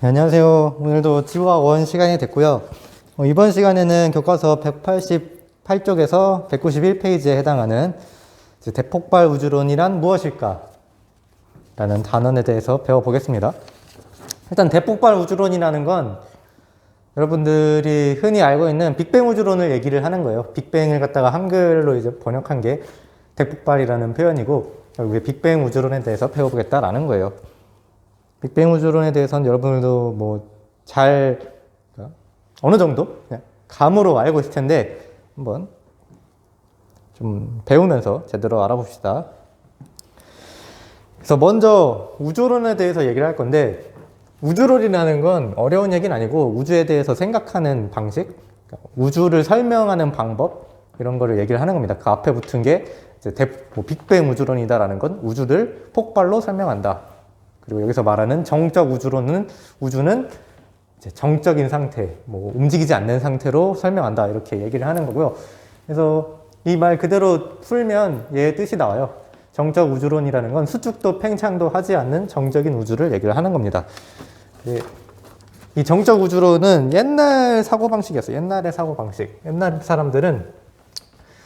네, 안녕하세요. 오늘도 지구과학 1 시간이 됐고요. 이번 시간에는 교과서 188쪽에서 191페이지에 해당하는 대폭발 우주론이란 무엇일까? 라는 단원에 대해서 배워보겠습니다. 일단 대폭발 우주론이라는 건 여러분들이 흔히 알고 있는 빅뱅 우주론을 얘기를 하는 거예요. 빅뱅을 갖다가 한글로 이제 번역한 게 대폭발이라는 표현이고, 결국에 빅뱅 우주론에 대해서 배워보겠다라는 거예요. 빅뱅 우주론에 대해서는 여러분들도 어느 정도 그냥 감으로 알고 있을 텐데 한번 좀 배우면서 제대로 알아봅시다. 그래서 먼저 우주론에 대해서 얘기를 할 건데, 우주론이라는 건 어려운 얘기는 아니고 우주에 대해서 생각하는 방식, 우주를 설명하는 방법, 이런 거를 얘기를 하는 겁니다. 그 앞에 붙은 게 이제 빅뱅 우주론이다라는 건 우주를 폭발로 설명한다. 그리고 여기서 말하는 정적 우주론은 우주는 이제 정적인 상태, 움직이지 않는 상태로 설명한다, 이렇게 얘기를 하는 거고요. 그래서 이 말 그대로 풀면 얘의 뜻이 나와요. 정적 우주론이라는 건 수축도 팽창도 하지 않는 정적인 우주를 얘기를 하는 겁니다. 이 정적 우주론은 옛날 사고방식이었어요. 옛날의 사고방식. 옛날 사람들은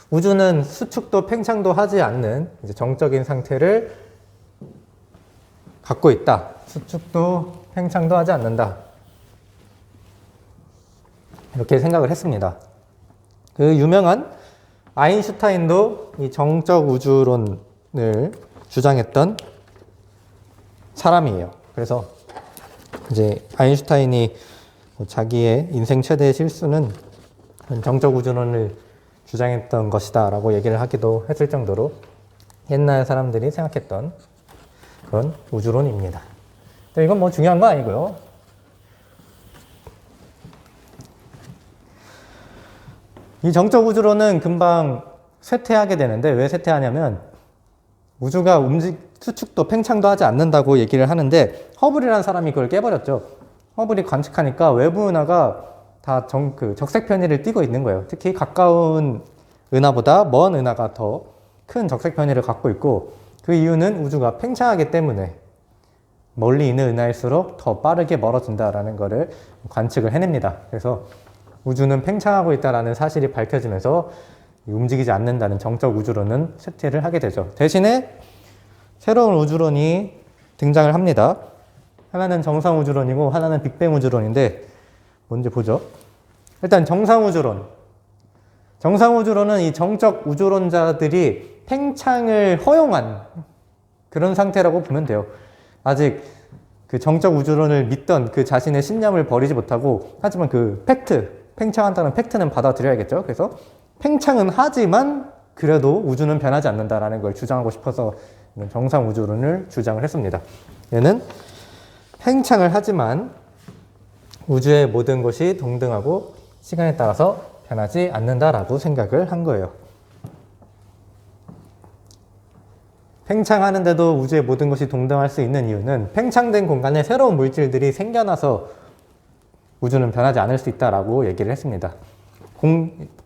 우주는 수축도 팽창도 하지 않는 이제 정적인 상태를 갖고 있다. 수축도 팽창도 하지 않는다. 이렇게 생각을 했습니다. 그 유명한 아인슈타인도 이 정적 우주론을 주장했던 사람이에요. 그래서 이제 아인슈타인이 자기의 인생 최대의 실수는 정적 우주론을 주장했던 것이다 라고 얘기를 하기도 했을 정도로 옛날 사람들이 생각했던 그런 우주론입니다. 이건 중요한 거 아니고요. 이 정적 우주론은 금방 쇠퇴하게 되는데, 왜 쇠퇴하냐면 우주가 수축도 팽창도 하지 않는다고 얘기를 하는데, 허블이라는 사람이 그걸 깨버렸죠. 허블이 관측하니까 외부 은하가 다 적색 편의를 띠고 있는 거예요. 특히 가까운 은하보다 먼 은하가 더 큰 적색 편의를 갖고 있고, 그 이유는 우주가 팽창하기 때문에 멀리 있는 은하일수록 더 빠르게 멀어진다라는 것을 관측을 해냅니다. 그래서 우주는 팽창하고 있다는 사실이 밝혀지면서 움직이지 않는다는 정적 우주론은 쇠퇴를 하게 되죠. 대신에 새로운 우주론이 등장을 합니다. 하나는 정상 우주론이고 하나는 빅뱅 우주론인데, 먼저 보죠. 일단 정상 우주론. 정상 우주론은 이 정적 우주론자들이 팽창을 허용한 그런 상태라고 보면 돼요. 아직 그 정적 우주론을 믿던 그 자신의 신념을 버리지 못하고, 하지만 그 팽창한다는 팩트는 받아들여야겠죠. 그래서 팽창은 하지만 그래도 우주는 변하지 않는다라는 걸 주장하고 싶어서 정상 우주론을 주장을 했습니다. 얘는 팽창을 하지만 우주의 모든 것이 동등하고 시간에 따라서 변하지 않는다라고 생각을 한 거예요. 팽창하는데도 우주의 모든 것이 동등할 수 있는 이유는 팽창된 공간에 새로운 물질들이 생겨나서 우주는 변하지 않을 수 있다라고 얘기를 했습니다.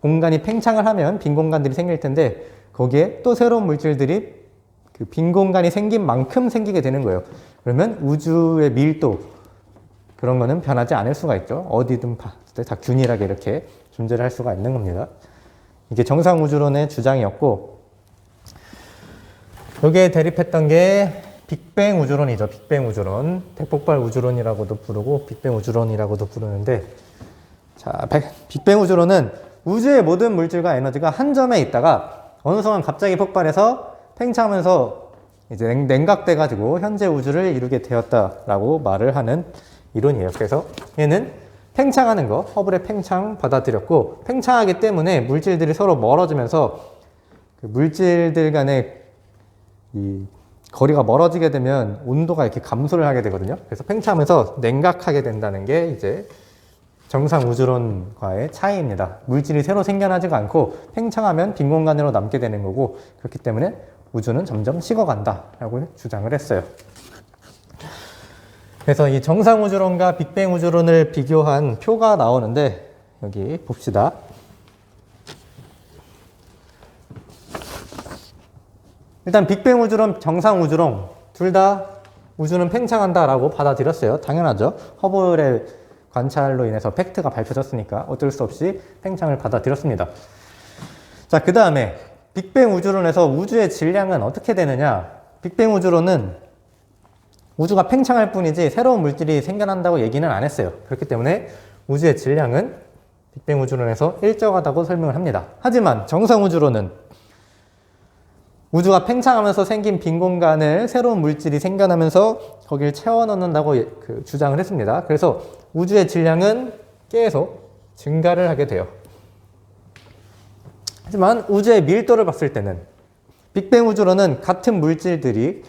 공간이 팽창을 하면 빈 공간들이 생길 텐데, 거기에 또 새로운 물질들이 그 빈 공간이 생긴 만큼 생기게 되는 거예요. 그러면 우주의 밀도, 그런 거는 변하지 않을 수가 있죠. 어디든 봤을 때 다 균일하게 이렇게 존재를 할 수가 있는 겁니다. 이게 정상 우주론의 주장이었고, 여기에 대립했던 게 빅뱅 우주론이죠. 빅뱅 우주론. 대폭발 우주론이라고도 부르고 빅뱅 우주론이라고도 부르는데, 자, 빅뱅 우주론은 우주의 모든 물질과 에너지가 한 점에 있다가 어느 순간 갑자기 폭발해서 팽창하면서 이제 냉각돼 가지고 현재 우주를 이루게 되었다라고 말을 하는 이론이에요. 그래서 얘는 팽창하는 거, 허블의 팽창 받아들였고, 팽창하기 때문에 물질들이 서로 멀어지면서 그 물질들 간의 이 거리가 멀어지게 되면 온도가 이렇게 감소를 하게 되거든요. 그래서 팽창하면서 냉각하게 된다는 게 이제 정상 우주론과의 차이입니다. 물질이 새로 생겨나지가 않고 팽창하면 빈 공간으로 남게 되는 거고, 그렇기 때문에 우주는 점점 식어간다라고 주장을 했어요. 그래서 이 정상 우주론과 빅뱅 우주론을 비교한 표가 나오는데, 여기 봅시다. 일단 빅뱅 우주론, 정상 우주론 둘 다 우주는 팽창한다라고 받아들였어요. 당연하죠. 허블의 관찰로 인해서 팩트가 밝혀졌으니까 어쩔 수 없이 팽창을 받아들였습니다. 자, 그 다음에 빅뱅 우주론에서 우주의 질량은 어떻게 되느냐? 빅뱅 우주론은 우주가 팽창할 뿐이지 새로운 물질이 생겨난다고 얘기는 안 했어요. 그렇기 때문에 우주의 질량은 빅뱅 우주론에서 일정하다고 설명을 합니다. 하지만 정상 우주론은 우주가 팽창하면서 생긴 빈 공간을 새로운 물질이 생겨나면서 거기를 채워 넣는다고 주장을 했습니다. 그래서 우주의 질량은 계속 증가를 하게 돼요. 하지만 우주의 밀도를 봤을 때는 빅뱅 우주론은 같은 물질들이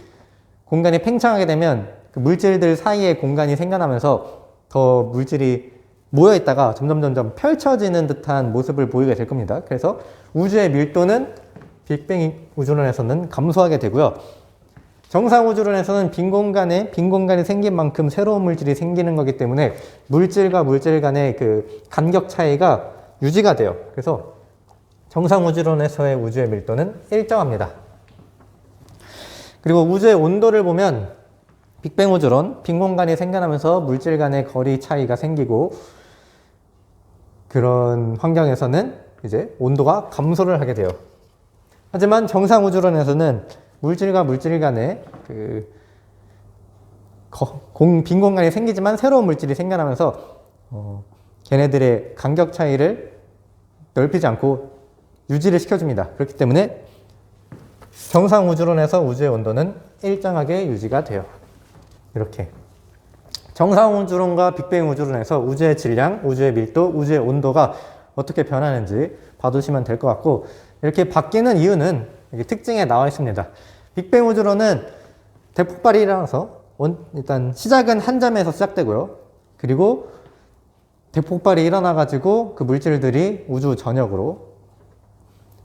공간이 팽창하게 되면 그 물질들 사이에 공간이 생겨나면서 더 물질이 모여있다가 점점 펼쳐지는 듯한 모습을 보이게 될 겁니다. 그래서 우주의 밀도는 빅뱅 우주론에서는 감소하게 되고요. 정상 우주론에서는 빈 공간이 생긴 만큼 새로운 물질이 생기는 거기 때문에 물질과 물질 간의 그 간격 차이가 유지가 돼요. 그래서 정상 우주론에서의 우주의 밀도는 일정합니다. 그리고 우주의 온도를 보면 빅뱅 우주론, 빈 공간이 생겨나면서 물질 간의 거리 차이가 생기고 그런 환경에서는 이제 온도가 감소를 하게 돼요. 하지만 정상 우주론에서는 물질과 물질 간의 빈 공간이 생기지만 새로운 물질이 생겨나면서 걔네들의 간격 차이를 넓히지 않고 유지를 시켜줍니다. 그렇기 때문에 정상 우주론에서 우주의 온도는 일정하게 유지가 돼요. 이렇게 정상 우주론과 빅뱅 우주론에서 우주의 질량, 우주의 밀도, 우주의 온도가 어떻게 변하는지 봐두시면 될 것 같고, 이렇게 바뀌는 이유는 여기 특징에 나와 있습니다. 빅뱅 우주론은 대폭발이 일어나서 일단 시작은 한 점에서 시작되고요. 그리고 대폭발이 일어나가지고 그 물질들이 우주 전역으로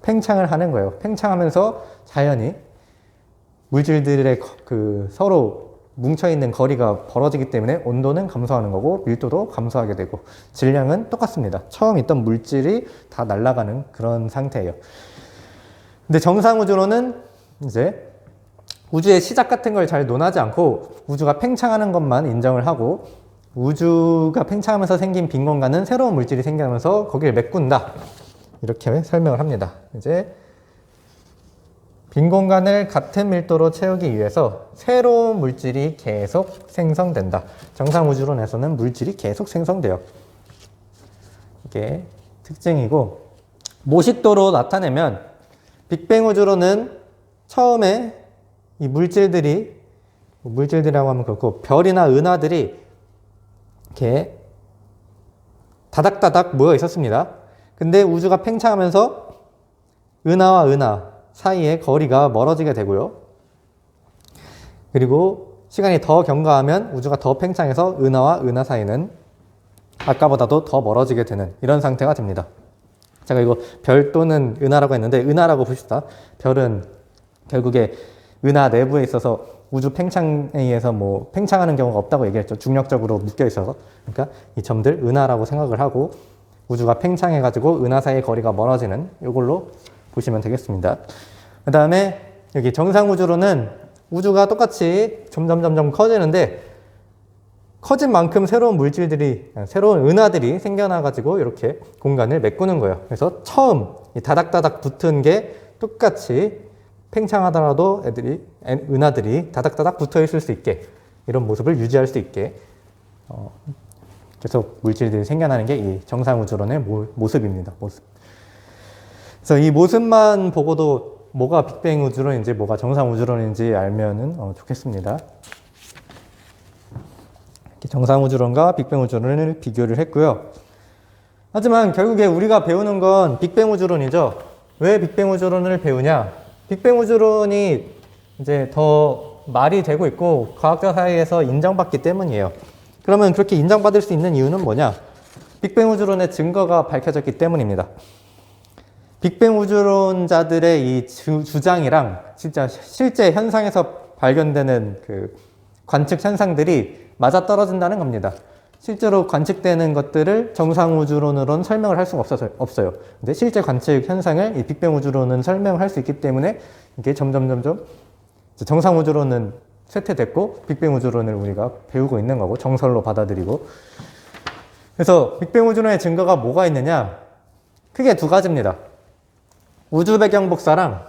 팽창을 하는 거예요. 팽창하면서 자연히 물질들의 서로 뭉쳐있는 거리가 벌어지기 때문에 온도는 감소하는 거고 밀도도 감소하게 되고 질량은 똑같습니다. 처음 있던 물질이 다 날아가는 그런 상태예요. 근데 정상 우주론은 이제 우주의 시작 같은 걸 잘 논하지 않고 우주가 팽창하는 것만 인정을 하고 우주가 팽창하면서 생긴 빈 공간은 새로운 물질이 생기면서 거기를 메꾼다. 이렇게 설명을 합니다. 이제 빈 공간을 같은 밀도로 채우기 위해서 새로운 물질이 계속 생성된다. 정상 우주론에서는 물질이 계속 생성돼요. 이게 특징이고, 모식도로 나타내면 빅뱅 우주론은 처음에 이 물질들이라고 하면 그렇고 별이나 은하들이 이렇게 다닥다닥 모여 있었습니다. 근데 우주가 팽창하면서 은하와 은하 사이의 거리가 멀어지게 되고요. 그리고 시간이 더 경과하면 우주가 더 팽창해서 은하와 은하 사이는 아까보다도 더 멀어지게 되는 이런 상태가 됩니다. 제가 이거 별 또는 은하라고 했는데 은하라고 봅시다. 별은 결국에 은하 내부에 있어서 우주 팽창에 의해서 팽창하는 경우가 없다고 얘기했죠. 중력적으로 묶여 있어서. 그러니까 이 점들 은하라고 생각을 하고 우주가 팽창해가지고 은하 사이의 거리가 멀어지는 이걸로 보시면 되겠습니다. 그 다음에 여기 정상 우주론은 우주가 똑같이 점점 커지는데 커진 만큼 새로운 은하들이 생겨나가지고 이렇게 공간을 메꾸는 거예요. 그래서 처음 이 다닥다닥 붙은 게 똑같이 팽창하더라도 은하들이 다닥다닥 붙어 있을 수 있게 이런 모습을 유지할 수 있게 계속 물질들이 생겨나는 게 이 정상 우주론의 모습입니다. 그래서 이 모습만 보고도 뭐가 빅뱅 우주론인지 뭐가 정상 우주론인지 알면은 좋겠습니다. 이렇게 정상 우주론과 빅뱅 우주론을 비교를 했고요. 하지만 결국에 우리가 배우는 건 빅뱅 우주론이죠. 왜 빅뱅 우주론을 배우냐? 빅뱅 우주론이 이제 더 말이 되고 있고 과학자 사이에서 인정받기 때문이에요. 그러면 그렇게 인정받을 수 있는 이유는 뭐냐? 빅뱅 우주론의 증거가 밝혀졌기 때문입니다. 빅뱅 우주론자들의 이 주장이랑 진짜 실제 현상에서 발견되는 그 관측 현상들이 맞아떨어진다는 겁니다. 실제로 관측되는 것들을 정상 우주론으로는 설명을 할 수가 없어요. 근데 실제 관측 현상을 이 빅뱅 우주론은 설명을 할 수 있기 때문에 이게 점점 정상 우주론은 쇠퇴됐고 빅뱅 우주론을 우리가 배우고 있는 거고 정설로 받아들이고. 그래서 빅뱅 우주론의 증거가 뭐가 있느냐? 크게 두 가지입니다. 우주 배경 복사랑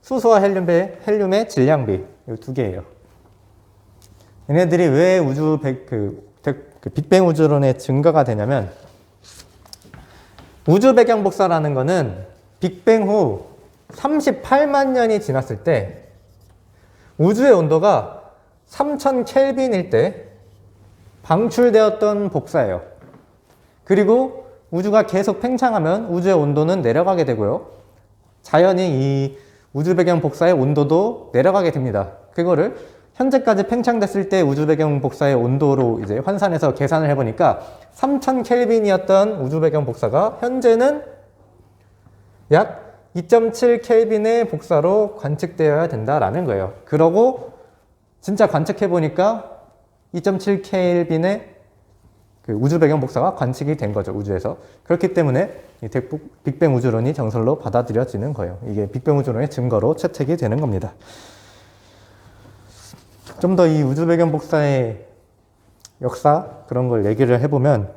수소와 헬륨의 질량비, 이 두 개예요. 얘네들이 왜 빅뱅 우주론의 증거가 되냐면, 우주 배경 복사라는 거는 빅뱅 후 38만 년이 지났을 때 우주의 온도가 3000 켈빈일 때 방출되었던 복사예요. 그리고 우주가 계속 팽창하면 우주의 온도는 내려가게 되고요. 자연히 이 우주 배경 복사의 온도도 내려가게 됩니다. 그거를 현재까지 팽창됐을 때 우주 배경 복사의 온도로 이제 환산해서 계산을 해보니까 3000 켈빈이었던 우주 배경 복사가 현재는 약 2.7 켈빈의 복사로 관측되어야 된다라는 거예요. 그러고 진짜 관측해보니까 2.7 켈빈의 그 우주 배경 복사가 관측이 된 거죠, 우주에서. 그렇기 때문에 이 빅뱅 우주론이 정설로 받아들여지는 거예요. 이게 빅뱅 우주론의 증거로 채택이 되는 겁니다. 좀 더 이 우주 배경 복사의 역사 그런 걸 얘기를 해보면,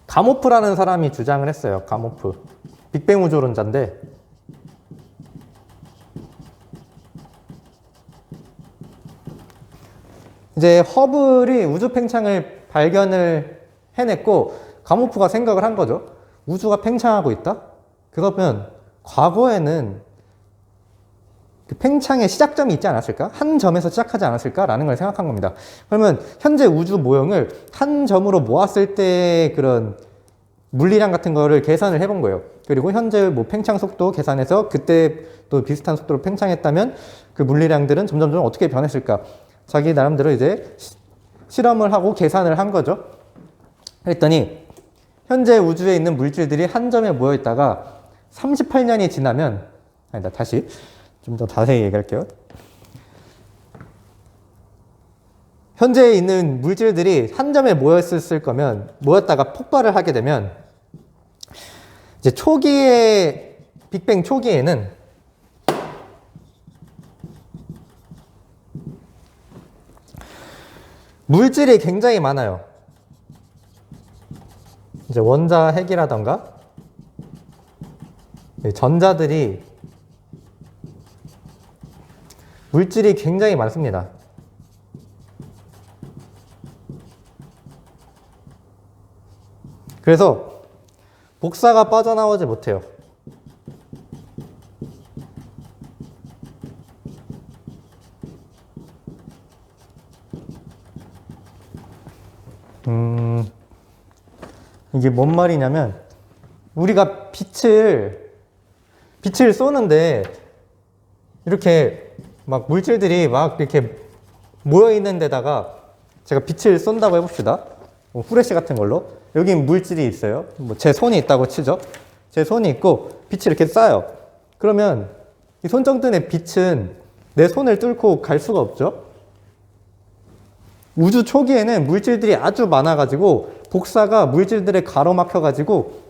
가모프라는 사람이 주장을 했어요. 가모프. 빅뱅 우주론자인데, 이제 허블이 우주 팽창을 발견을 해냈고 가모프가 생각을 한 거죠. 우주가 팽창하고 있다? 그러면 과거에는 그 팽창의 시작점이 있지 않았을까? 한 점에서 시작하지 않았을까라는 걸 생각한 겁니다. 그러면 현재 우주 모형을 한 점으로 모았을 때 그런 물리량 같은 거를 계산을 해본 거예요. 그리고 현재 뭐 팽창 속도 계산해서 그때 또 비슷한 속도로 팽창했다면 그 물리량들은 점점 어떻게 변했을까? 자기 나름대로 이제 실험을 하고 계산을 한 거죠. 그랬더니 현재 우주에 있는 물질들이 한 점에 모여 있다가 38년이 지나면, 아니다, 다시 좀 더 자세히 얘기할게요. 현재 있는 물질들이 한 점에 모였을 거면, 모였다가 폭발을 하게 되면, 이제 초기에, 빅뱅 초기에는 물질이 굉장히 많아요. 이제 원자 핵이라던가 전자들이 물질이 굉장히 많습니다. 그래서 복사가 빠져나오지 못해요. 이게 뭔 말이냐면, 우리가 빛을 쏘는데 이렇게 막 물질들이 막 이렇게 모여 있는 데다가 제가 빛을 쏜다고 해봅시다. 후레쉬 같은 걸로. 여기 물질이 있어요. 뭐 제 손이 있다고 치죠. 제 손이 있고 빛이 이렇게 쏴요. 그러면 이 손정등의 빛은 내 손을 뚫고 갈 수가 없죠. 우주 초기에는 물질들이 아주 많아가지고 복사가 물질들에 가로막혀가지고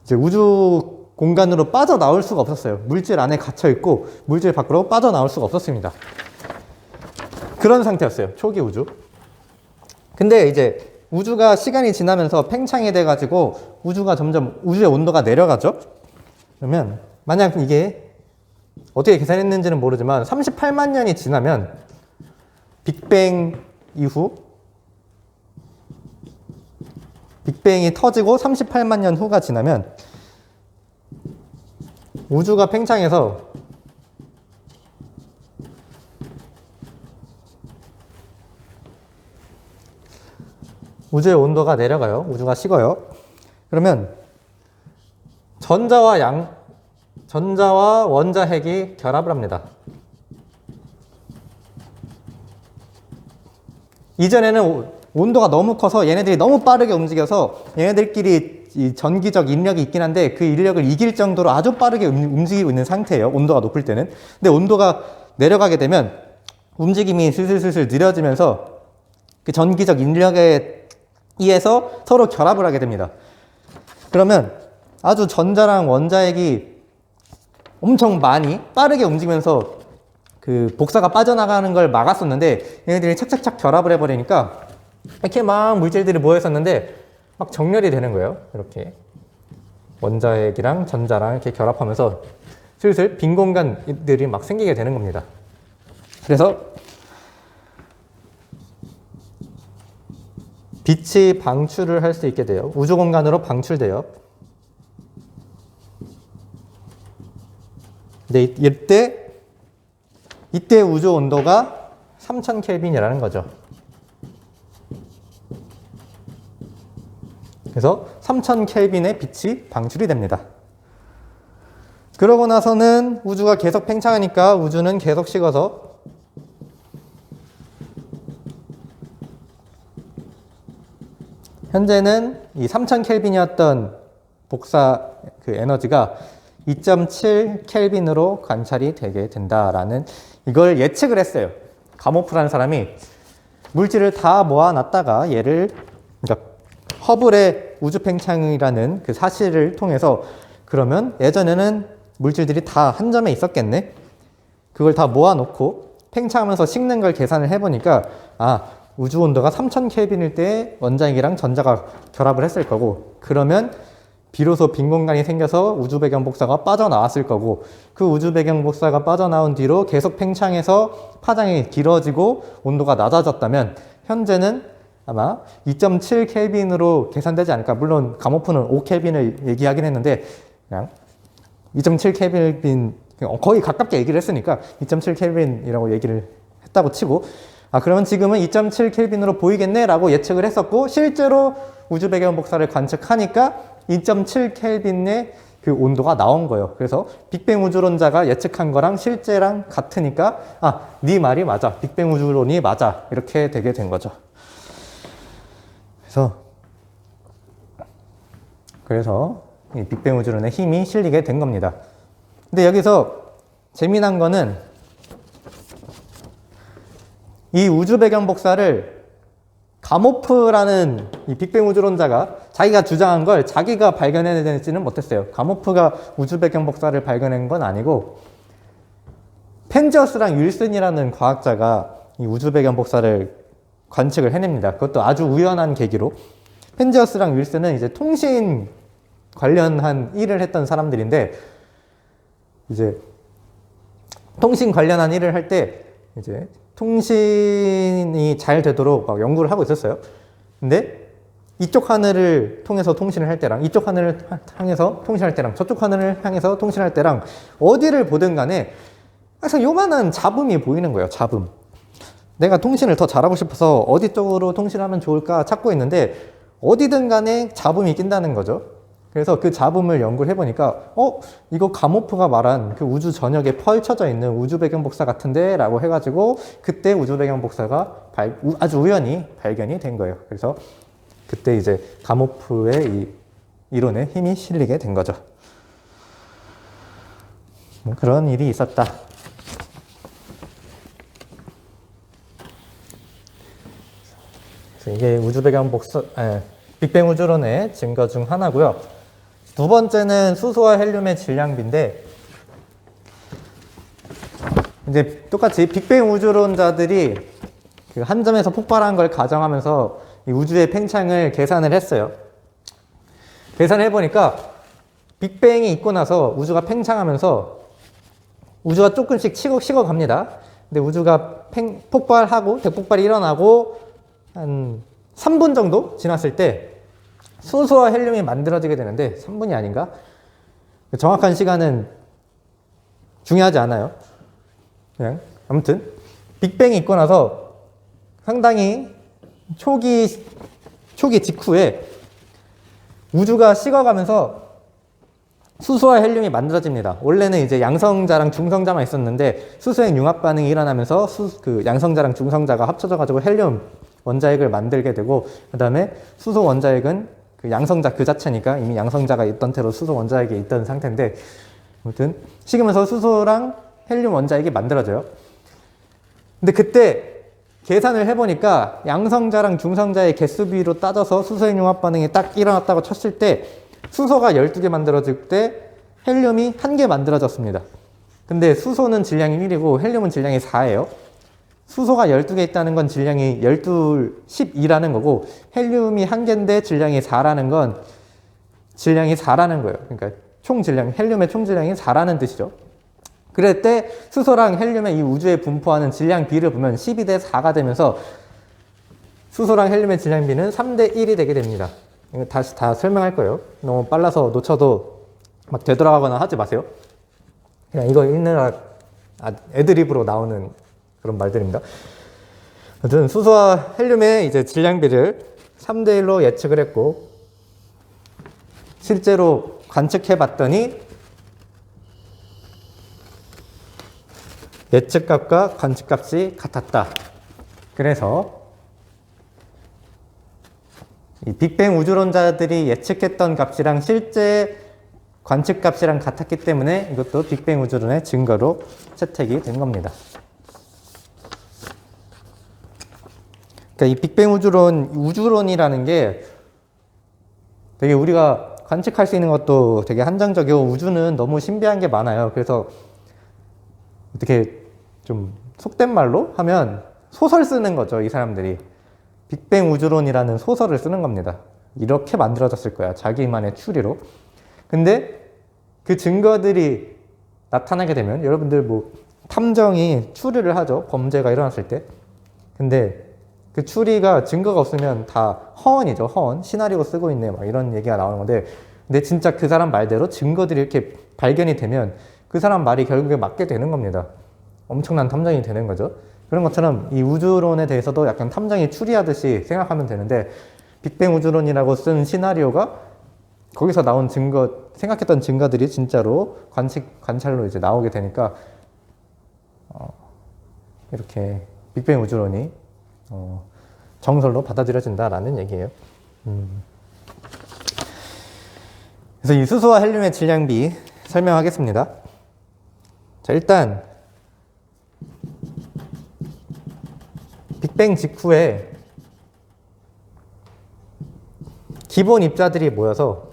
이제 우주 공간으로 빠져나올 수가 없었어요. 물질 안에 갇혀있고 물질 밖으로 빠져나올 수가 없었습니다. 그런 상태였어요, 초기 우주. 근데 이제 우주가 시간이 지나면서 팽창이 돼가지고 우주가 점점, 우주의 온도가 내려가죠. 그러면 만약 이게 어떻게 계산했는지는 모르지만 38만 년이 지나면 빅뱅 이후, 빅뱅이 터지고 38만 년 후가 지나면 우주가 팽창해서 우주의 온도가 내려가요. 우주가 식어요. 그러면 전자와 원자 핵이 결합을 합니다. 이전에는 온도가 너무 커서 얘네들이 너무 빠르게 움직여서 얘네들끼리 이 전기적 인력이 있긴 한데 그 인력을 이길 정도로 아주 빠르게 움직이고 있는 상태예요. 온도가 높을 때는. 근데 온도가 내려가게 되면 움직임이 슬슬 느려지면서 그 전기적 인력에 의해서 서로 결합을 하게 됩니다. 그러면 아주 전자랑 원자핵이 엄청 많이 빠르게 움직이면서 그 복사가 빠져나가는 걸 막았었는데 얘네들이 착착착 결합을 해버리니까 이렇게 막 물질들이 모였었는데 막 정렬이 되는 거예요. 이렇게 원자핵이랑 전자랑 이렇게 결합하면서 슬슬 빈 공간들이 막 생기게 되는 겁니다. 그래서 빛이 방출을 할 수 있게 돼요. 우주 공간으로 방출돼요. 근데 이때 우주 온도가 3000 켈빈이라는 거죠. 그래서 3000 켈빈의 빛이 방출이 됩니다. 그러고 나서는 우주가 계속 팽창하니까 우주는 계속 식어서 현재는 이 3000 켈빈이었던 복사 그 에너지가 2.7 켈빈으로 관찰이 되게 된다라는 이걸 예측을 했어요. 가모프라는 사람이 물질을 다 모아놨다가 얘를 그러니까 허블의 우주 팽창이라는 그 사실을 통해서 그러면 예전에는 물질들이 다 한 점에 있었겠네. 그걸 다 모아놓고 팽창하면서 식는 걸 계산을 해보니까 우주 온도가 3000 켈빈일 때 원자핵이랑 전자가 결합을 했을 거고 그러면 비로소 빈 공간이 생겨서 우주 배경 복사가 빠져나왔을 거고 그 우주 배경 복사가 빠져나온 뒤로 계속 팽창해서 파장이 길어지고 온도가 낮아졌다면 현재는 아마 2.7 켈빈으로 계산되지 않을까. 물론 가모프는 5 켈빈을 얘기하긴 했는데 그냥 2.7 켈빈 거의 가깝게 얘기를 했으니까 2.7 켈빈이라고 얘기를 했다고 치고 그러면 지금은 2.7 켈빈으로 보이겠네 라고 예측을 했었고 실제로 우주 배경 복사를 관측하니까 2.7 켈빈의 그 온도가 나온 거예요. 그래서 빅뱅 우주론자가 예측한 거랑 실제랑 같으니까 네 말이 맞아. 빅뱅 우주론이 맞아. 이렇게 되게 된 거죠. 그래서 이 빅뱅 우주론의 힘이 실리게 된 겁니다. 근데 여기서 재미난 거는 이 우주 배경 복사를 가모프라는 이 빅뱅 우주론자가 자기가 주장한 걸 자기가 발견해내지는 못했어요. 가모프가 우주 배경 복사를 발견한 건 아니고 펜지어스랑 윌슨이라는 과학자가 이 우주 배경 복사를 관측을 해냅니다. 그것도 아주 우연한 계기로. 펜지어스랑 윌슨은 이제 통신 관련한 일을 했던 사람들인데 이제 통신 관련한 일을 할 때 이제 통신이 잘 되도록 막 연구를 하고 있었어요. 근데 이쪽 하늘을 통해서 통신을 할 때랑 이쪽 하늘을 향해서 통신할 때랑 저쪽 하늘을 향해서 통신할 때랑 어디를 보든 간에 항상 요만한 잡음이 보이는 거예요. 잡음. 내가 통신을 더 잘하고 싶어서 어디 쪽으로 통신하면 좋을까 찾고 있는데 어디든 간에 잡음이 낀다는 거죠. 그래서 그 잡음을 연구를 해보니까 이거 가모프가 말한 그 우주 전역에 펼쳐져 있는 우주 배경 복사 같은데 라고 해가지고 그때 우주 배경 복사가 아주 우연히 발견이 된 거예요. 그래서 그때 이제 가모프의 이 이론에 힘이 실리게 된 거죠. 그런 일이 있었다. 이게 우주 배경 복사, 빅뱅 우주론의 증거 중 하나고요. 두 번째는 수소와 헬륨의 질량비인데 이제 똑같이 빅뱅 우주론자들이 그 한 점에서 폭발한 걸 가정하면서 이 우주의 팽창을 계산을 했어요. 계산을 해보니까 빅뱅이 있고 나서 우주가 팽창하면서 우주가 조금씩 식어갑니다. 근데 우주가 폭발하고 대폭발이 일어나고 한 3분 정도 지났을 때 수소와 헬륨이 만들어지게 되는데 3분이 아닌가? 정확한 시간은 중요하지 않아요. 그냥 아무튼 빅뱅이 있고 나서 상당히 초기 직후에 우주가 식어가면서 수소와 헬륨이 만들어집니다. 원래는 이제 양성자랑 중성자만 있었는데 수소의 융합 반응이 일어나면서 그 양성자랑 중성자가 합쳐져가지고 헬륨 원자핵을 만들게 되고 그 다음에 수소 원자핵은 그 양성자 그 자체니까 이미 양성자가 있던 태로 수소 원자핵이 있던 상태인데 아무튼 식으면서 수소랑 헬륨 원자핵이 만들어져요. 근데 그때 계산을 해보니까 양성자랑 중성자의 개수비로 따져서 수소의 융합 반응이 딱 일어났다고 쳤을 때 수소가 12개 만들어질 때 헬륨이 1개 만들어졌습니다. 근데 수소는 질량이 1이고 헬륨은 질량이 4예요. 수소가 12개 있다는 건 질량이 12라는 거고, 헬륨이 1개인데 질량이 4라는 건 질량이 4라는 거예요. 그러니까 총 질량, 헬륨의 총 질량이 4라는 뜻이죠. 그럴 때 수소랑 헬륨의 이 우주에 분포하는 질량 비를 보면 12대 4가 되면서 수소랑 헬륨의 질량 비는 3대 1이 되게 됩니다. 이거 다시 다 설명할 거예요. 너무 빨라서 놓쳐도 막 되돌아가거나 하지 마세요. 그냥 이거 읽느라 애드립으로 나오는 그런 말들입니다. 아무튼 수소와 헬륨의 이제 질량비를 3대 1로 예측을 했고, 실제로 관측해 봤더니 예측값과 관측값이 같았다. 그래서 이 빅뱅 우주론자들이 예측했던 값이랑 실제 관측값이랑 같았기 때문에 이것도 빅뱅 우주론의 증거로 채택이 된 겁니다. 그러니까 이 빅뱅 우주론이라는 게 되게 우리가 관측할 수 있는 것도 되게 한정적이고, 우주는 너무 신비한 게 많아요. 그래서 어떻게 좀 속된 말로 하면 소설 쓰는 거죠, 이 사람들이. 빅뱅 우주론이라는 소설을 쓰는 겁니다. 이렇게 만들어졌을 거야, 자기만의 추리로. 근데 그 증거들이 나타나게 되면, 여러분들 뭐 탐정이 추리를 하죠, 범죄가 일어났을 때. 근데 그 추리가 증거가 없으면 다 허언이죠, 허언. 시나리오 쓰고 있네, 막 이런 얘기가 나오는 건데, 근데 진짜 그 사람 말대로 증거들이 이렇게 발견이 되면 그 사람 말이 결국에 맞게 되는 겁니다. 엄청난 탐정이 되는 거죠. 그런 것처럼 이 우주론에 대해서도 약간 탐정이 추리하듯이 생각하면 되는데, 빅뱅 우주론이라고 쓴 시나리오가 거기서 나온 증거, 생각했던 증거들이 진짜로 관찰로 이제 나오게 되니까, 이렇게 빅뱅 우주론이 정설로 받아들여진다라는 얘기예요. 그래서 이 수소와 헬륨의 질량비 설명하겠습니다. 자, 일단 빅뱅 직후에 기본 입자들이 모여서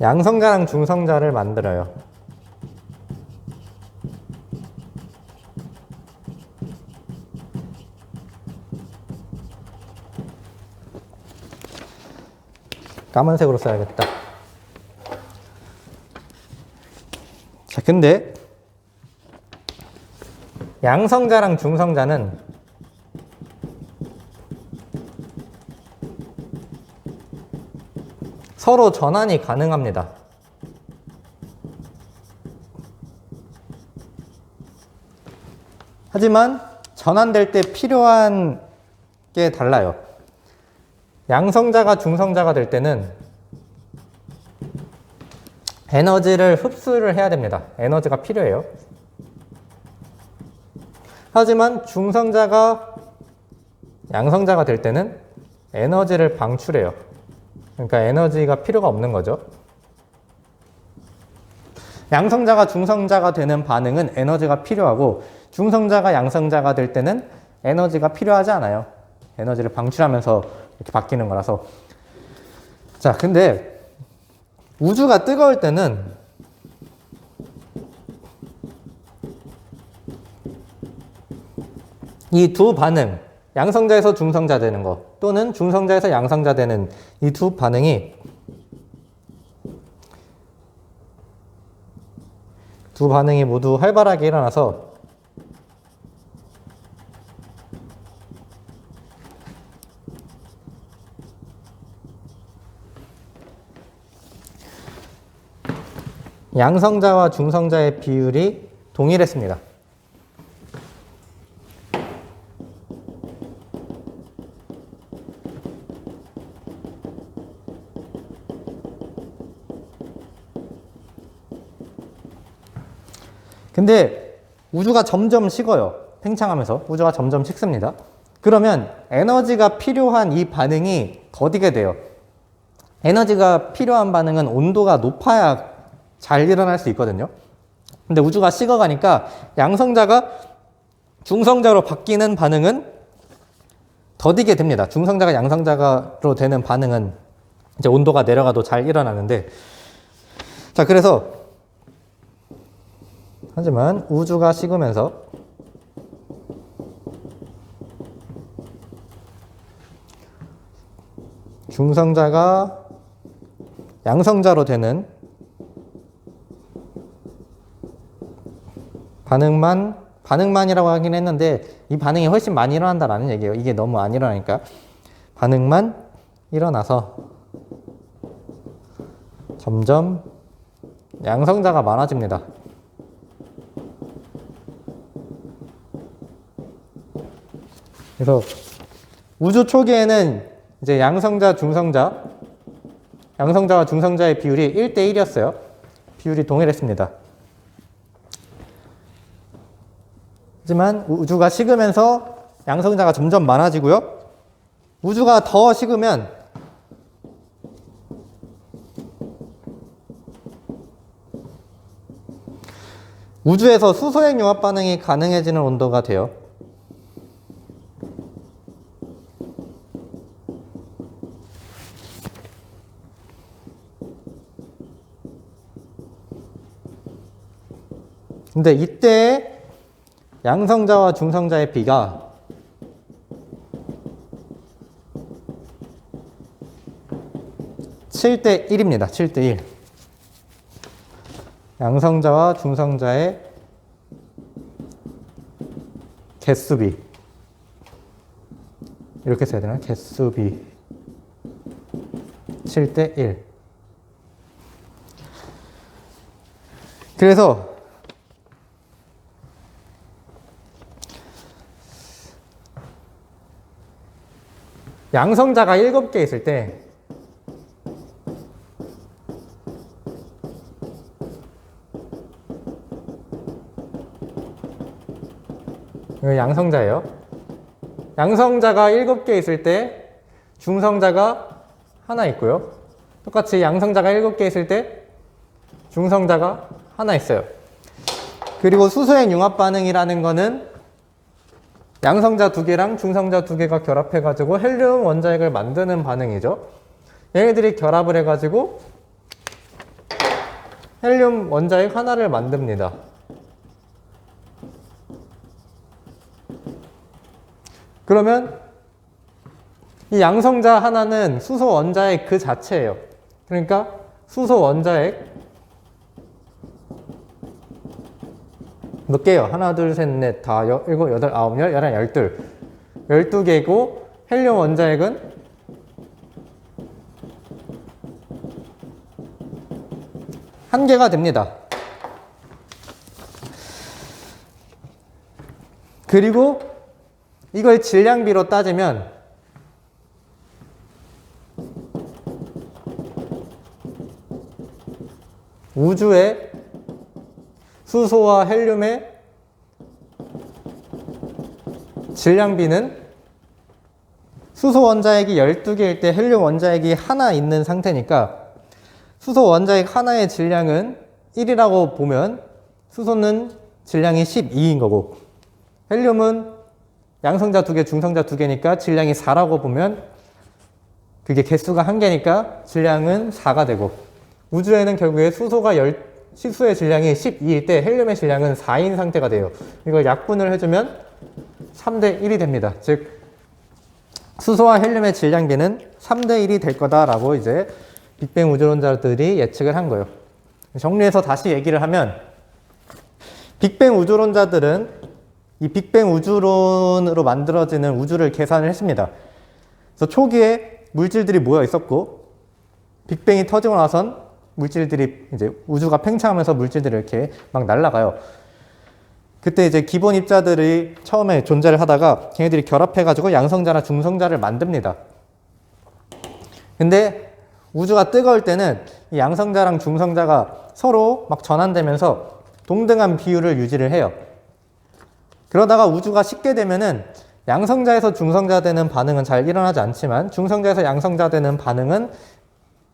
양성자랑 중성자를 만들어요. 까만색으로 써야겠다. 자, 근데 양성자랑 중성자는 서로 전환이 가능합니다. 하지만 전환될 때 필요한 게 달라요. 양성자가 중성자가 될 때는 에너지를 흡수를 해야 됩니다. 에너지가 필요해요. 하지만 중성자가 양성자가 될 때는 에너지를 방출해요. 그러니까 에너지가 필요가 없는 거죠. 양성자가 중성자가 되는 반응은 에너지가 필요하고, 중성자가 양성자가 될 때는 에너지가 필요하지 않아요. 에너지를 방출하면서 이렇게 바뀌는 거라서. 자, 근데 우주가 뜨거울 때는 이 두 반응, 양성자에서 중성자 되는 거 또는 중성자에서 양성자 되는 이 두 반응이 모두 활발하게 일어나서 양성자와 중성자의 비율이 동일했습니다. 근데 우주가 점점 식어요. 팽창하면서 우주가 점점 식습니다. 그러면 에너지가 필요한 이 반응이 더디게 돼요. 에너지가 필요한 반응은 온도가 높아야 잘 일어날 수 있거든요. 근데 우주가 식어가니까 양성자가 중성자로 바뀌는 반응은 더디게 됩니다. 중성자가 양성자로 되는 반응은 이제 온도가 내려가도 잘 일어나는데, 자, 그래서 하지만 우주가 식으면서 중성자가 양성자로 되는 반응만이라고 하긴 했는데, 이 반응이 훨씬 많이 일어난다라는 얘기예요. 이게 너무 안 일어나니까. 반응만 일어나서 점점 양성자가 많아집니다. 그래서 우주 초기에는 이제 양성자와 중성자의 비율이 1대1이었어요. 비율이 동일했습니다. 하지만 우주가 식으면서 양성자가 점점 많아지고요. 우주가 더 식으면 우주에서 수소액 융합 반응이 가능해지는 온도가 돼요. 근데 이때 양성자와 중성자의 비가 7대1입니다. 7대1. 양성자와 중성자의 개수비. 이렇게 써야 되나? 개수비. 7대1. 그래서 양성자가 7개 있을 때 이거 양성자예요. 양성자가 7개 있을 때 중성자가 하나 있고요. 똑같이 양성자가 7개 있을 때 중성자가 하나 있어요. 그리고 수소액 융합 반응이라는 거는 양성자 2개랑 중성자 2개가 결합해가지고 헬륨 원자핵을 만드는 반응이죠. 얘네들이 결합을 해가지고 헬륨 원자핵 하나를 만듭니다. 그러면 이 양성자 하나는 수소 원자핵 그 자체예요. 그러니까 수소 원자핵 몇 개요? 하나, 둘, 셋, 넷, 다, 일곱, 여덟, 아홉, 열, 열한, 열둘. 12개고, 헬륨 원자핵은 한 개가 됩니다. 그리고 이걸 질량비로 따지면 우주의 수소와 헬륨의 질량비는 수소 원자핵이 12개일 때 헬륨 원자핵이 하나 있는 상태니까 수소 원자핵 하나의 질량은 1이라고 보면 수소는 질량이 12인 거고 헬륨은 양성자 2개, 중성자 2개니까 질량이 4라고 보면 그게 개수가 1개니까 질량은 4가 되고 우주에는 결국에 수소의 질량이 12일 때 헬륨의 질량은 4인 상태가 돼요. 이걸 약분을 해주면 3대1이 됩니다. 즉 수소와 헬륨의 질량비는 3대1이 될 거다라고 이제 빅뱅 우주론자들이 예측을 한 거예요. 정리해서 다시 얘기를 하면 빅뱅 우주론자들은 이 빅뱅 우주론으로 만들어지는 우주를 계산을 했습니다. 그래서 초기에 물질들이 모여 있었고 빅뱅이 터지고 나선 물질들이 이제 우주가 팽창하면서 물질들이 이렇게 막 날아가요. 그때 이제 기본 입자들이 처음에 존재를 하다가 걔네들이 결합해가지고 양성자나 중성자를 만듭니다. 근데 우주가 뜨거울 때는 이 양성자랑 중성자가 서로 막 전환되면서 동등한 비율을 유지를 해요. 그러다가 우주가 식게 되면은 양성자에서 중성자 되는 반응은 잘 일어나지 않지만 중성자에서 양성자 되는 반응은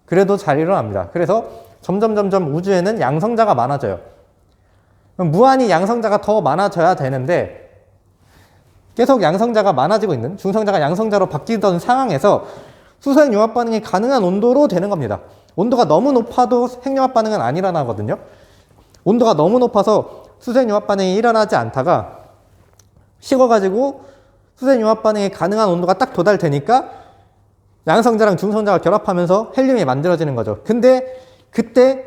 그래도 잘 일어납니다. 그래서 점점 우주에는 양성자가 많아져요. 그럼 무한히 양성자가 더 많아져야 되는데 계속 양성자가 많아지고 있는, 중성자가 양성자로 바뀌던 상황에서 수소핵융합 반응이 가능한 온도로 되는 겁니다. 온도가 너무 높아도 핵융합 반응은 안 일어나거든요. 온도가 너무 높아서 수소핵융합 반응이 일어나지 않다가 식어가지고 수소핵융합 반응이 가능한 온도가 딱 도달되니까 양성자랑 중성자가 결합하면서 헬륨이 만들어지는 거죠. 근데 그때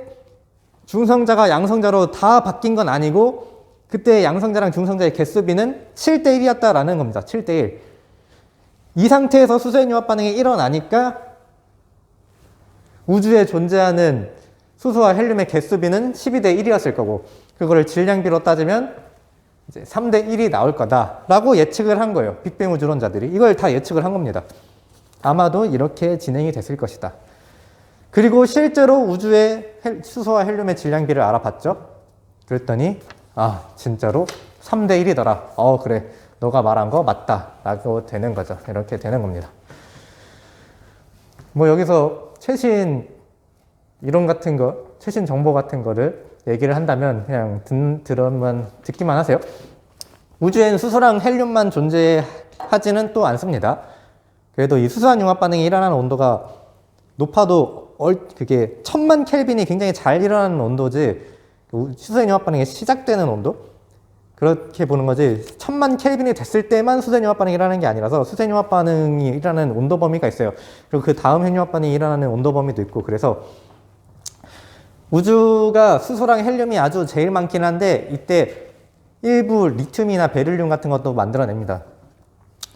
중성자가 양성자로 다 바뀐 건 아니고 그때 양성자랑 중성자의 개수비는 7대1이었다라는 겁니다. 7대1. 이 상태에서 수소핵융합 반응이 일어나니까 우주에 존재하는 수소와 헬륨의 개수비는 12대1이었을 거고 그거를 질량비로 따지면 이제 3대1이 나올 거다라고 예측을 한 거예요. 빅뱅 우주론자들이. 이걸 다 예측을 한 겁니다. 아마도 이렇게 진행이 됐을 것이다. 그리고 실제로 우주의 수소와 헬륨의 질량비를 알아봤죠. 그랬더니 진짜로 3대1이더라. 그래. 너가 말한 거 맞다. 라고 되는 거죠. 이렇게 되는 겁니다. 뭐 여기서 최신 이론 같은 거, 최신 정보 같은 거를 얘기를 한다면 그냥 듣기만 하세요. 우주엔 수소랑 헬륨만 존재하지는 또 않습니다. 그래도 이 수소한 융합 반응이 일어나는 온도가 높아도 그게 1000만 켈빈이 굉장히 잘 일어나는 온도지 수소의 융합 반응이 시작되는 온도? 그렇게 보는 거지 1000만 켈빈이 됐을 때만 수소의 융합 반응이 일어나는 게 아니라서 수소의 융합 반응이 일어나는 온도 범위가 있어요. 그리고 그 다음 핵융합 반응이 일어나는 온도 범위도 있고 그래서 우주가 수소랑 헬륨이 아주 제일 많긴 한데 이때 일부 리튬이나 베릴륨 같은 것도 만들어냅니다.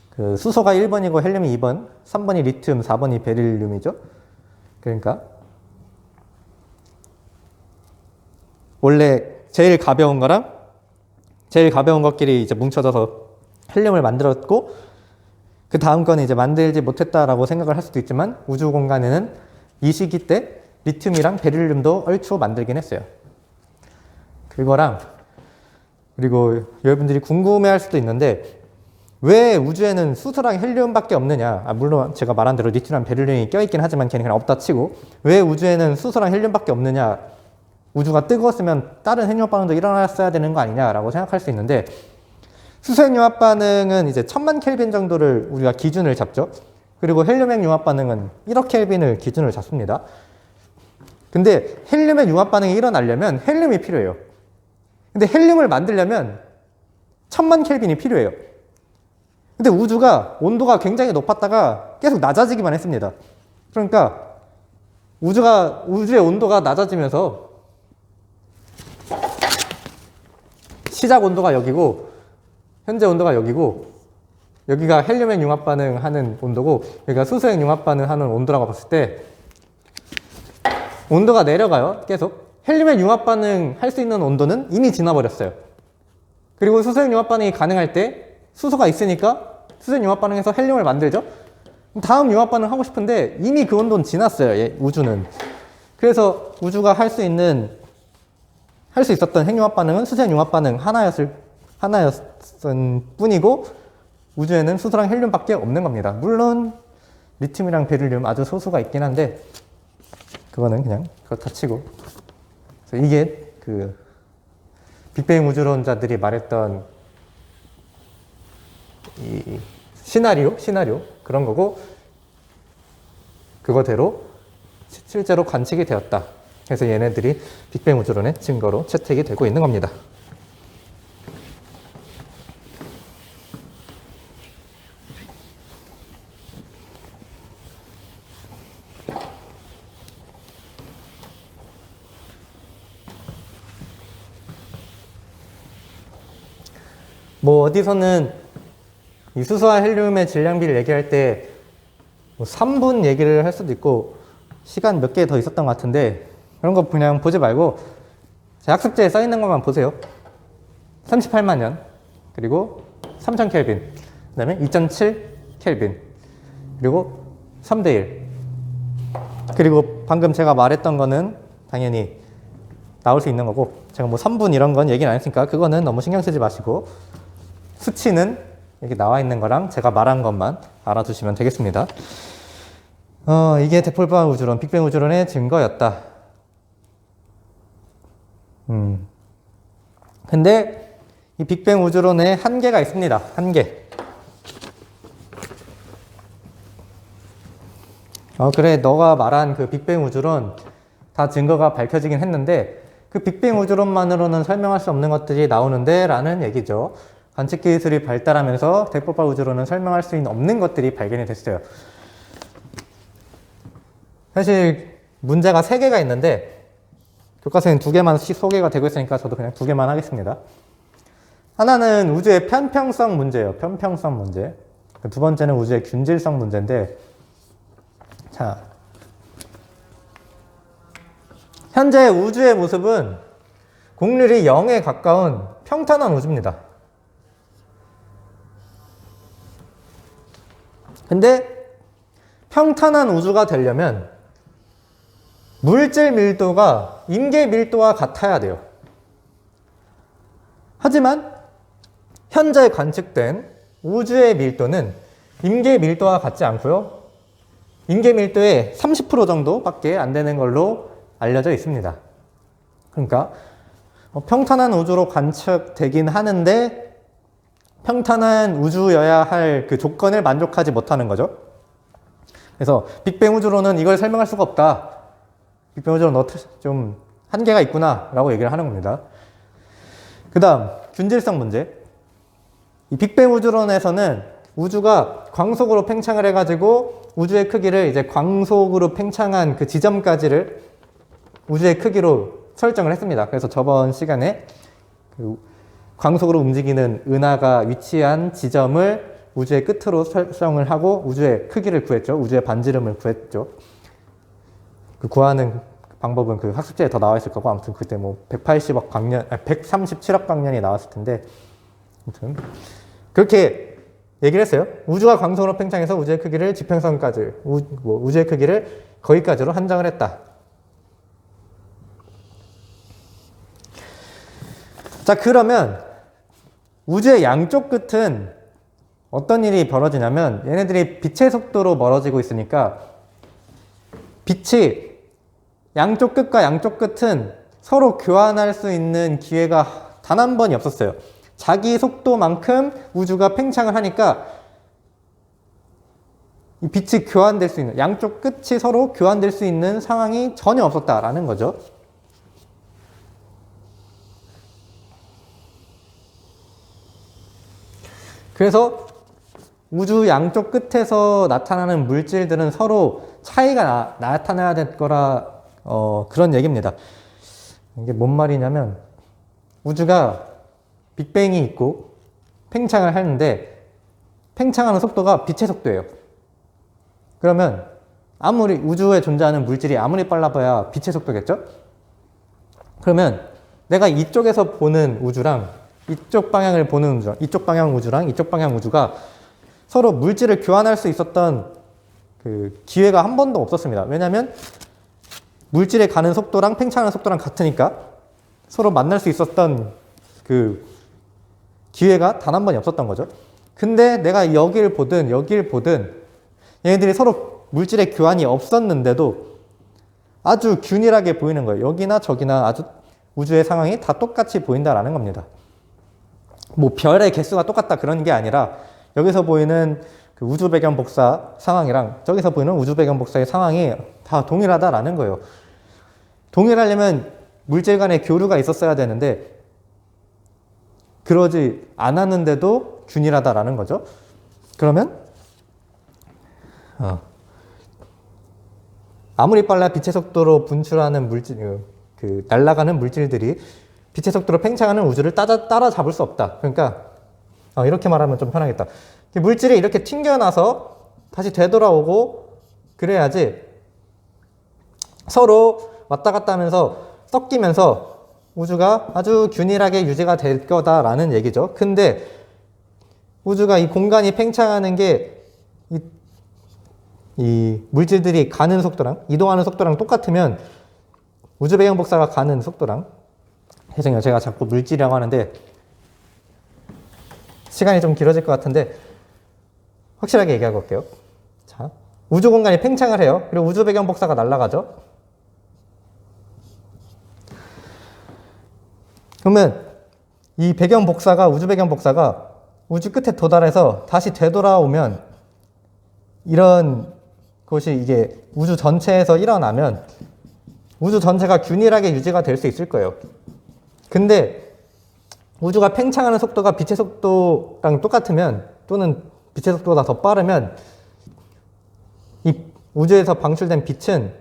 그 수소가 1번이고 헬륨이 2번, 3번이 리튬, 4번이 베릴륨이죠. 그러니까 원래 제일 가벼운 거랑 제일 가벼운 것끼리 이제 뭉쳐져서 헬륨을 만들었고 그 다음 거는 이제 만들지 못했다라고 생각을 할 수도 있지만 우주 공간에는 이 시기 때 리튬이랑 베릴륨도 얼추 만들긴 했어요. 그리고 여러분들이 궁금해할 수도 있는데 왜 우주에는 수소랑 헬륨밖에 없느냐? 물론 제가 말한 대로 리튬이랑 베릴륨이 껴있긴 하지만 걔는 그냥 없다 치고 왜 우주에는 수소랑 헬륨밖에 없느냐? 우주가 뜨거웠으면 다른 핵융합 반응도 일어났어야 되는 거 아니냐라고 생각할 수 있는데 수소 핵융합 반응은 이제 1000만 켈빈 정도를 우리가 기준을 잡죠. 그리고 헬륨 핵융합 반응은 1억 켈빈을 기준을 잡습니다. 근데 헬륨의 융합 반응이 일어나려면 헬륨이 필요해요. 근데 헬륨을 만들려면 1000만 켈빈이 필요해요. 근데 우주가 온도가 굉장히 높았다가 계속 낮아지기만 했습니다. 그러니까 우주의 온도가 낮아지면서 시작 온도가 여기고 현재 온도가 여기고 여기가 헬륨의 융합 반응하는 온도고 여기가 수소의 융합 반응하는 온도라고 봤을 때 온도가 내려가요. 계속 헬륨의 융합 반응 할 수 있는 온도는 이미 지나버렸어요. 그리고 수소의 융합 반응이 가능할 때 수소가 있으니까 수소의 융합 반응해서 헬륨을 만들죠. 다음 융합 반응 하고 싶은데 이미 그 온도는 지났어요. 우주는. 그래서 우주가 할 수 있었던 핵융합 반응은 수소의 융합 반응 하나였을 뿐이고 우주에는 수소랑 헬륨밖에 없는 겁니다. 물론 리튬이랑 베릴륨 아주 소수가 있긴 한데 그거는 그냥 그렇다 치고 그래서 이게 그 빅뱅 우주론자들이 말했던 이 시나리오 그런 거고 그거대로 실제로 관측이 되었다. 그래서 얘네들이 빅뱅 우주론의 증거로 채택이 되고 있는 겁니다. 뭐 어디서는 이 수소와 헬륨의 질량비를 얘기할 때 뭐 3분 얘기를 할 수도 있고 시간 몇 개 더 있었던 것 같은데 그런 거 그냥 보지 말고 제 학습지에 써 있는 것만 보세요. 38만 년 그리고 3000 켈빈 그 다음에 2007 켈빈 그리고 3대1 그리고 방금 제가 말했던 거는 당연히 나올 수 있는 거고 제가 뭐 3분 이런 건 얘기는 안 했으니까 그거는 너무 신경 쓰지 마시고 수치는 여기 나와 있는 거랑 제가 말한 것만 알아두시면 되겠습니다. 이게 데폴반 우주론, 빅뱅 우주론의 증거였다. 근데 이 빅뱅 우주론에 한계가 있습니다. 한계. 그래. 너가 말한 그 빅뱅 우주론 다 증거가 밝혀지긴 했는데 그 빅뱅 우주론만으로는 설명할 수 없는 것들이 나오는데 라는 얘기죠. 관측 기술이 발달하면서 대폭발 우주론은 설명할 수 없는 것들이 발견이 됐어요. 사실 문제가 3개가 있는데 교과서에는 2개만 소개가 되고 있으니까 저도 그냥 2개만 하겠습니다. 하나는 우주의 편평성 문제예요. 편평성 문제. 2번째는 우주의 균질성 문제인데, 자, 현재 우주의 모습은 곡률이 0에 가까운 평탄한 우주입니다. 근데 평탄한 우주가 되려면 물질 밀도가 임계 밀도와 같아야 돼요. 하지만 현재 관측된 우주의 밀도는 임계 밀도와 같지 않고요. 임계 밀도의 30% 정도밖에 안 되는 걸로 알려져 있습니다. 그러니까 평탄한 우주로 관측되긴 하는데 평탄한 우주여야 할 그 조건을 만족하지 못하는 거죠. 그래서 빅뱅 우주로는 이걸 설명할 수가 없다. 빅뱅 우주로는 좀 한계가 있구나 라고 얘기를 하는 겁니다. 그 다음 균질성 문제. 이 빅뱅 우주론에서는 우주가 광속으로 팽창을 해가지고 우주의 크기를 이제 광속으로 팽창한 그 지점까지를 우주의 크기로 설정을 했습니다. 그래서 저번 시간에 그 광속으로 움직이는 은하가 위치한 지점을 우주의 끝으로 설정을 하고 우주의 크기를 구했죠. 우주의 반지름을 구했죠. 그 구하는 방법은 그 학습지에 더 나와 있을 거고, 아무튼 그때 뭐 180억 광년, 137억 광년이 나왔을 텐데, 아무튼 그렇게 얘기를 했어요. 우주가 광속으로 팽창해서 우주의 크기를 지평선까지, 우주의 크기를 거기까지로 한정을 했다. 자, 그러면 우주의 양쪽 끝은 어떤 일이 벌어지냐면 얘네들이 빛의 속도로 멀어지고 있으니까 빛이 양쪽 끝과 양쪽 끝은 서로 교환할 수 있는 기회가 단 한 번이 없었어요. 자기 속도만큼 우주가 팽창을 하니까 이 빛이 교환될 수 있는, 양쪽 끝이 서로 교환될 수 있는 상황이 전혀 없었다라는 거죠. 그래서 우주 양쪽 끝에서 나타나는 물질들은 서로 차이가 나타나야 될 거라 그런 얘기입니다. 이게 뭔 말이냐면 우주가 빅뱅이 있고 팽창을 하는데 팽창하는 속도가 빛의 속도예요. 그러면 아무리 우주에 존재하는 물질이 아무리 빨라봐야 빛의 속도겠죠? 그러면 내가 이쪽에서 보는 우주랑 이쪽 방향을 보는 우주랑 이쪽 방향 우주랑 이쪽 방향 우주가 서로 물질을 교환할 수 있었던 그 기회가 한 번도 없었습니다. 왜냐하면 물질의 가는 속도랑 팽창하는 속도랑 같으니까 서로 만날 수 있었던 그 기회가 단 한 번이 없었던 거죠. 근데 내가 여기를 보든 여기를 보든 얘네들이 서로 물질의 교환이 없었는데도 아주 균일하게 보이는 거예요. 여기나 저기나 아주 우주의 상황이 다 똑같이 보인다라는 겁니다. 뭐 별의 개수가 똑같다 그런 게 아니라 여기서 보이는 그 우주 배경 복사 상황이랑 저기서 보이는 우주 배경 복사의 상황이 다 동일하다라는 거예요. 동일하려면 물질 간의 교류가 있었어야 되는데 그러지 않았는데도 균일하다라는 거죠. 그러면 아무리 빨라 빛의 속도로 분출하는 물질, 그 날아가는 물질들이 빛의 속도로 팽창하는 우주를 따라잡을 수 없다. 그러니까 이렇게 말하면 좀 편하겠다. 물질이 이렇게 튕겨나서 다시 되돌아오고 그래야지 서로 왔다 갔다 하면서 섞이면서 우주가 아주 균일하게 유지가 될 거다라는 얘기죠. 근데 우주가 이 공간이 팽창하는 게 이 물질들이 가는 속도랑 이동하는 속도랑 똑같으면 우주 배경 복사가 가는 속도랑, 죄송해요. 제가 자꾸 물질이라고 하는데 시간이 좀 길어질 것 같은데 확실하게 얘기하고 올게요. 자, 우주 공간이 팽창을 해요. 그리고 우주 배경 복사가 날아가죠. 그러면 이 배경 복사가, 우주 배경 복사가 우주 끝에 도달해서 다시 되돌아오면 이런 것이 이게 우주 전체에서 일어나면 우주 전체가 균일하게 유지가 될 수 있을 거예요. 근데 우주가 팽창하는 속도가 빛의 속도랑 똑같으면 또는 빛의 속도보다 더 빠르면 이 우주에서 방출된 빛은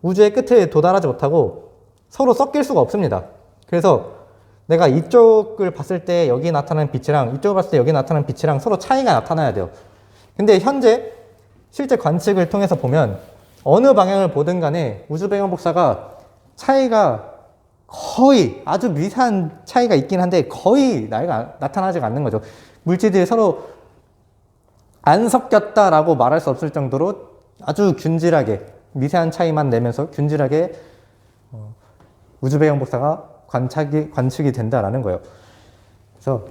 우주의 끝에 도달하지 못하고 서로 섞일 수가 없습니다. 그래서 내가 이쪽을 봤을 때 여기 나타나는 빛이랑 이쪽을 봤을 때 여기 나타나는 빛이랑 서로 차이가 나타나야 돼요. 근데 현재 실제 관측을 통해서 보면 어느 방향을 보든 간에 우주 배경 복사가 차이가 거의 아주 미세한 차이가 있긴 한데 거의 나타나지 않는 거죠. 물질들이 서로 안 섞였다라고 말할 수 없을 정도로 아주 균질하게 미세한 차이만 내면서 균질하게 우주 배경 복사가 관측이 된다라는 거예요. 그래서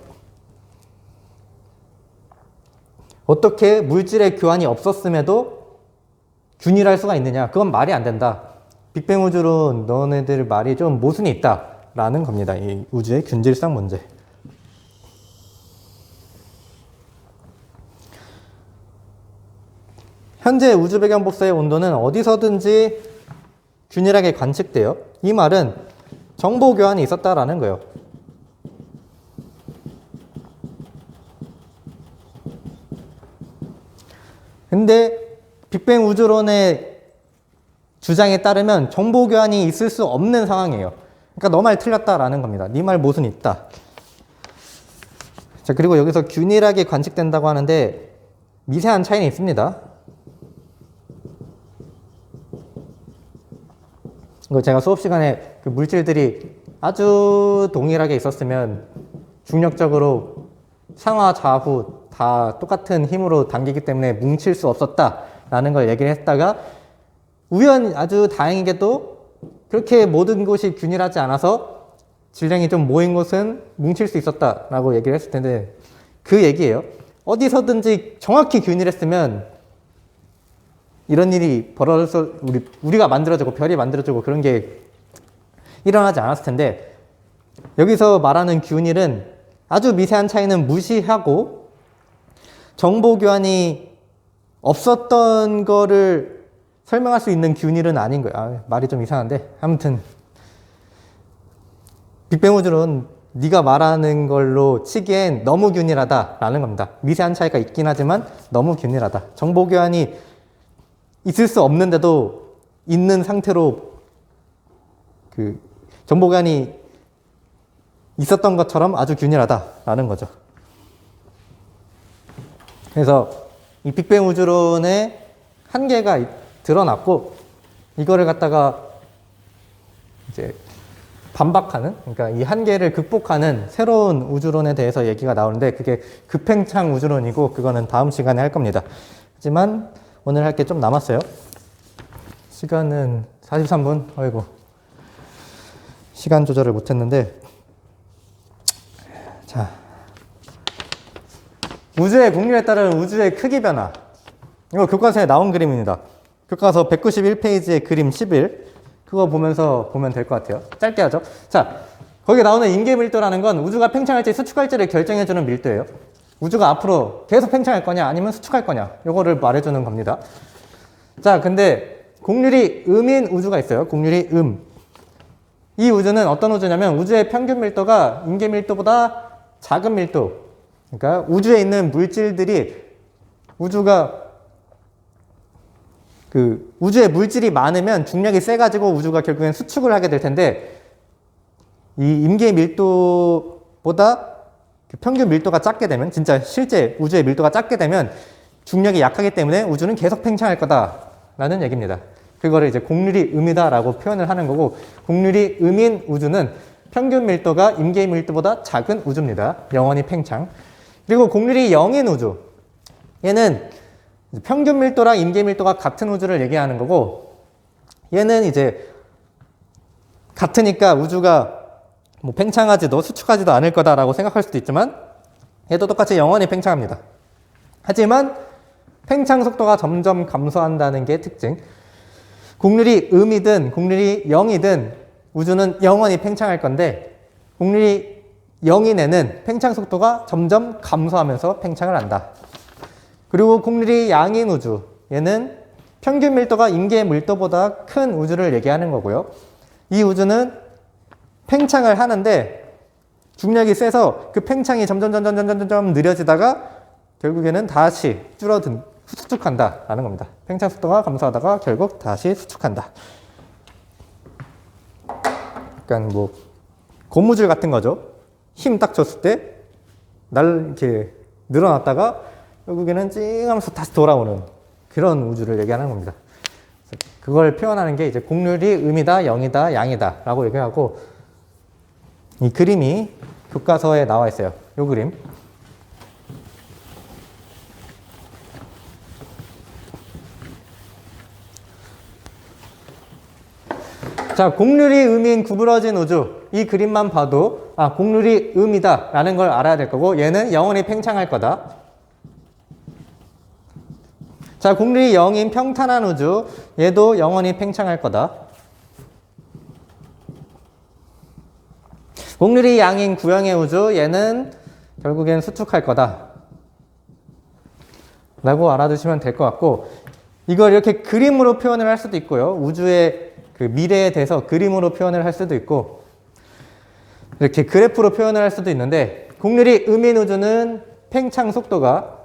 어떻게 물질의 교환이 없었음에도 균일할 수가 있느냐? 그건 말이 안 된다. 빅뱅 우주론 너네들 말이 좀 모순이 있다라는 겁니다. 이 우주의 균질성 문제. 현재 우주 배경 복사의 온도는 어디서든지 균일하게 관측돼요. 이 말은 정보 교환이 있었다라는 거예요. 근데 빅뱅 우주론의 주장에 따르면 정보 교환이 있을 수 없는 상황이에요. 그러니까 너 말 틀렸다라는 겁니다. 네 말 모순 있다. 자, 그리고 여기서 균일하게 관측된다고 하는데 미세한 차이는 있습니다. 이거 제가 수업 시간에 그 물질들이 아주 동일하게 있었으면 중력적으로 상하 좌우 다 똑같은 힘으로 당기기 때문에 뭉칠 수 없었다라는 걸 얘기를 했다가 아주 다행히게도 그렇게 모든 곳이 균일하지 않아서 질량이 좀 모인 곳은 뭉칠 수 있었다라고 얘기를 했을 텐데 그 얘기예요. 어디서든지 정확히 균일했으면 이런 일이 벌어져서 우리가 만들어지고 별이 만들어지고 그런 게 일어나지 않았을 텐데 여기서 말하는 균일은 아주 미세한 차이는 무시하고 정보 교환이 없었던 거를 설명할 수 있는 균일은 아닌 거야. 말이 좀 이상한데 아무튼 빅뱅 우주론 네가 말하는 걸로 치기엔 너무 균일하다라는 겁니다. 미세한 차이가 있긴 하지만 너무 균일하다. 정보 교환이 있을 수 없는데도 있는 상태로 그 정보 교환이 있었던 것처럼 아주 균일하다라는 거죠. 그래서 이 빅뱅 우주론의 한계가 드러났고 이거를 갖다가 이제 반박하는, 그러니까 이 한계를 극복하는 새로운 우주론에 대해서 얘기가 나오는데 그게 급팽창 우주론이고 그거는 다음 시간에 할 겁니다. 하지만 오늘 할 게 좀 남았어요. 시간은 43분. 어이구. 시간 조절을 못했는데. 자. 우주의 공률에 따른 우주의 크기 변화. 이거 교과서에 나온 그림입니다. 교과서 191페이지의 그림 11. 그거 보면서 보면 될 것 같아요. 짧게 하죠. 자, 거기 나오는 임계 밀도라는 건 우주가 팽창할지 수축할지를 결정해주는 밀도예요. 우주가 앞으로 계속 팽창할 거냐 아니면 수축할 거냐 요거를 말해주는 겁니다. 자, 근데 곡률이 음인 우주가 있어요. 곡률이 이 우주는 어떤 우주냐면 우주의 평균 밀도가 임계 밀도보다 작은 밀도, 그러니까 우주에 있는 물질들이 우주에 물질이 많으면 중력이 세가지고 우주가 결국엔 수축을 하게 될 텐데 이 임계 밀도보다 평균 밀도가 작게 되면, 진짜 실제 우주의 밀도가 작게 되면 중력이 약하기 때문에 우주는 계속 팽창할 거다라는 얘기입니다. 그거를 이제 곡률이 음이다라고 표현을 하는 거고, 곡률이 음인 우주는 평균 밀도가 임계 밀도보다 작은 우주입니다. 영원히 팽창. 그리고 곡률이 0인 우주, 얘는 평균 밀도랑 임계 밀도가 같은 우주를 얘기하는 거고, 얘는 이제 같으니까 우주가 뭐 팽창하지도 수축하지도 않을 거다라고 생각할 수도 있지만 얘도 똑같이 영원히 팽창합니다. 하지만 팽창 속도가 점점 감소한다는 게 특징. 곡률이 음이든 곡률이 0이든 우주는 영원히 팽창할 건데 곡률이 0인 애는 팽창 속도가 점점 감소하면서 팽창을 한다. 그리고 곡률이 양인 우주, 얘는 평균 밀도가 임계 밀도보다 큰 우주를 얘기하는 거고요. 이 우주는 팽창을 하는데 중력이 세서 그 팽창이 점점 느려지다가 결국에는 다시 수축한다라는 겁니다. 팽창 속도가 감소하다가 결국 다시 수축한다. 약간 뭐 고무줄 같은 거죠. 힘 딱 줬을 때 이렇게 늘어났다가 결국에는 찡하면서 다시 돌아오는 그런 우주를 얘기하는 겁니다. 그걸 표현하는 게 이제 곡률이 음이다, 영이다, 양이다 라고 얘기하고, 이 그림이 교과서에 나와 있어요. 이 그림. 자, 곡률이 음인 구부러진 우주. 이 그림만 봐도 곡률이 음이다 라는 걸 알아야 될 거고, 얘는 영원히 팽창할 거다. 자, 곡률이 0인 평탄한 우주. 얘도 영원히 팽창할 거다. 곡률이 양인 구형의 우주. 얘는 결국엔 수축할 거다 라고 알아두시면 될 것 같고, 이걸 이렇게 그림으로 표현을 할 수도 있고요. 우주의 그 미래에 대해서 그림으로 표현을 할 수도 있고, 이렇게 그래프로 표현을 할 수도 있는데, 곡률이 음인 우주는 팽창 속도가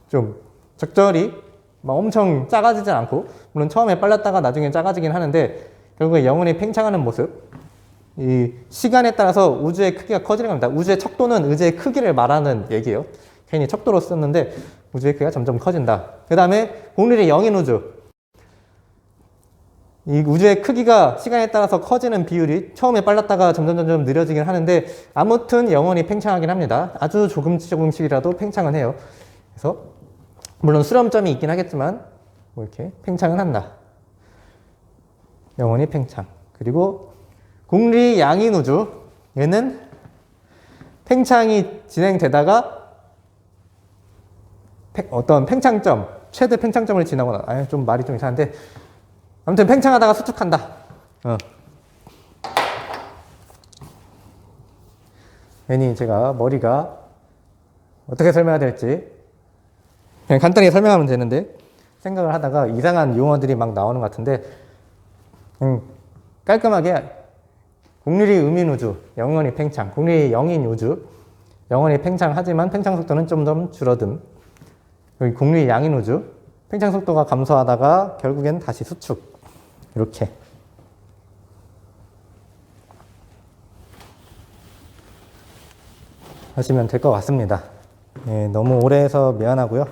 좀 적절히 막 엄청 작아지진 않고, 물론 처음에 빨랐다가 나중에 작아지긴 하는데 결국에 영원히 팽창하는 모습. 이 시간에 따라서 우주의 크기가 커지는 겁니다. 우주의 척도는 우주의 크기를 말하는 얘기예요. 괜히 척도로 썼는데 우주의 크기가 점점 커진다. 그 다음에 곡률이 0인 우주. 이 우주의 크기가 시간에 따라서 커지는 비율이 처음에 빨랐다가 점점 느려지긴 하는데 아무튼 영원히 팽창하긴 합니다. 아주 조금씩이라도 팽창은 해요. 그래서 물론 수렴점이 있긴 하겠지만 뭐 이렇게 팽창은 한다. 영원히 팽창. 그리고 곡률이 양인 우주. 얘는 팽창이 진행되다가 어떤 팽창점, 최대 팽창점을 지나거나, 좀 말이 좀 이상한데 아무튼 팽창하다가 수축한다. 괜히 제가 머리가 어떻게 설명해야 될지 그냥 간단히 설명하면 되는데 생각을 하다가 이상한 용어들이 막 나오는 것 같은데, 깔끔하게 곡률이 음인 우주, 영원히 팽창. 곡률이 0인 우주, 영원히 팽창하지만 팽창 속도는 좀 더 줄어듦. 여기 곡률이 양인 우주, 팽창 속도가 감소하다가 결국엔 다시 수축. 이렇게 하시면 될 것 같습니다. 네, 너무 오래 해서 미안하고요.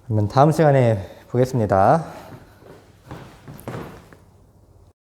그러면 다음 시간에 보겠습니다.